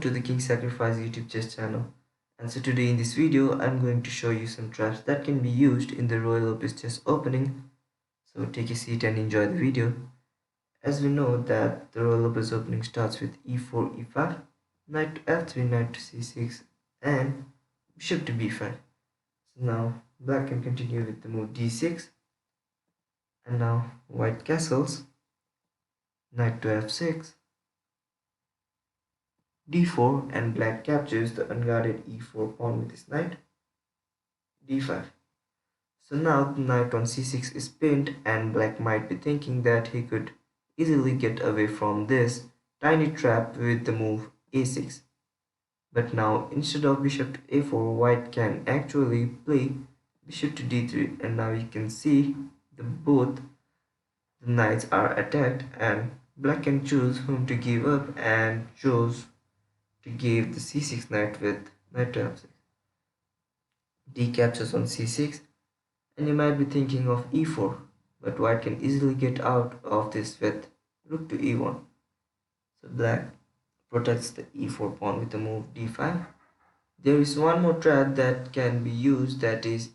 Welcome to the King Sacrifice YouTube chess channel. And so today in this video I'm going to show you some traps that can be used in the Roy Lopez chess opening. So take a seat and enjoy the video. As we know that the Roy Lopez opening starts with e4, e5, knight to f3, knight to c6 and bishop to b5. So now black can continue with the move d6 and now white castles, knight to f6, d4 and black captures the unguarded e4 pawn with his knight, d5. So now the knight on c6 is pinned and black might be thinking that he could easily get away from this tiny trap with the move a6. But now instead of bishop to a4, white can actually play bishop to d3 and now you can see both the knights are attacked and black can choose whom to give up and chose to give the c6 knight with knight to f6. D captures on c6 and you might be thinking of e4, but white can easily get out of this with rook to e1. So black protects the e4 pawn with the move d5. There is one more trap that can be used, that is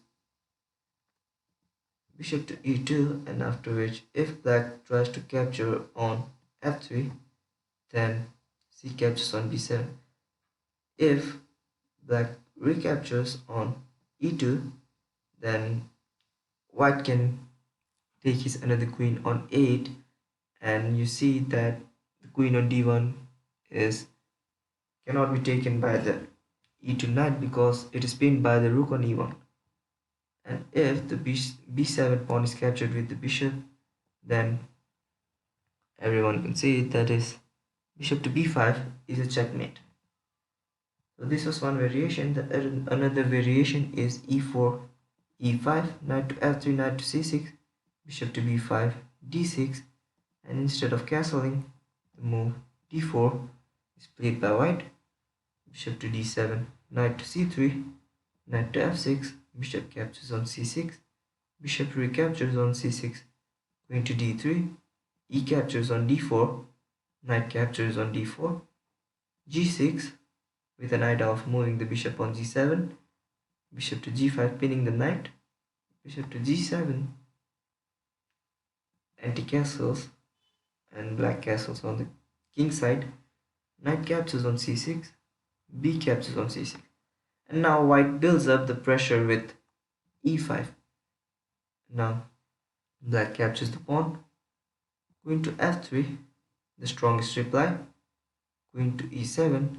bishop to e2, and after which if black tries to capture on f3, then c captures on b7. If black recaptures on e2, then white can take his another queen on 8, and you see that the queen on d1 is cannot be taken by the e2 knight because it is pinned by the rook on e1. And if the b7 pawn is captured with the bishop, then everyone can see that is bishop to b5 is a checkmate. So this was one variation. Another variation is e4, e5, knight to f3, knight to c6, bishop to b5, d6, and instead of castling, the move d4 is played by white. Bishop to d7, knight to c3, knight to f6, bishop captures on c6, bishop recaptures on c6, queen to d3, e captures on d4, knight captures on d4, g6 with an idea of moving the bishop on g7, bishop to g5 pinning the knight, bishop to g7, anti-castles and black castles on the king side, knight captures on c6, b captures on c6. And now white builds up the pressure with e5. Now black captures the pawn, queen to f3, the strongest reply, queen to e7,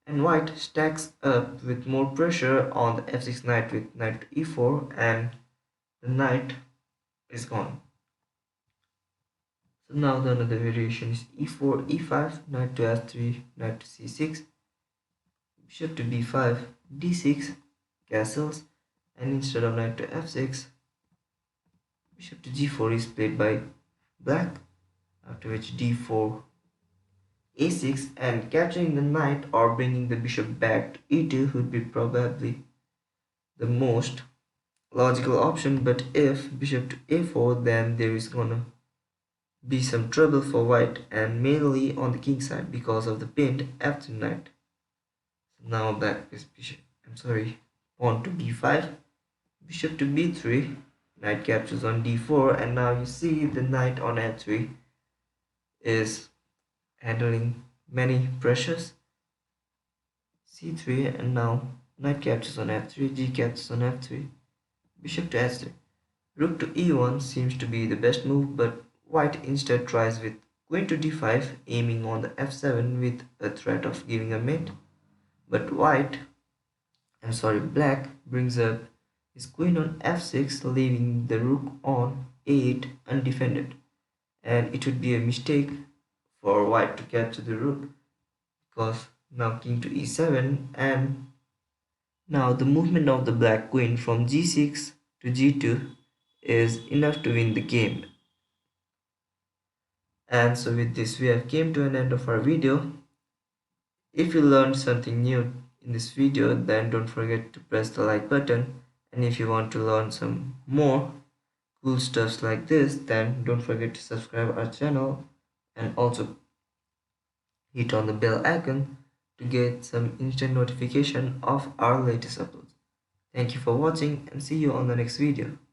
and white stacks up with more pressure on the f6 knight with knight to e4, and the knight is gone. So now the another variation is e4, e5, knight to f3, knight to c6, bishop to b5, d6, castles, and instead of knight to f6, bishop to g4 is played by black, after which d4, a6, and capturing the knight or bringing the bishop back to e2 would be probably the most logical option. But if bishop to a4, then there is gonna be some trouble for white, and mainly on the king side because of the pinned f3 knight. So now black is pawn to b5, bishop to b3, knight captures on d4, and now you see the knight on f3 is handling many pressures. c3, and now knight captures on f3, g captures on f3, bishop to h3. Rook to e1 seems to be the best move, but white instead tries with queen to d5, aiming on the f7 with a threat of giving a mate. But black brings up his queen on f6, leaving the rook on 8 undefended, and it would be a mistake for white to capture the rook because now king to e7, and now the movement of the black queen from g6 to g2 is enough to win the game. And so with this we have came to an end of our video. If you learned something new in this video, then don't forget to press the like button, and if you want to learn some more cool stuffs like this, then don't forget to subscribe our channel and also hit on the bell icon to get some instant notification of our latest uploads. Thank you for watching and see you on the next video.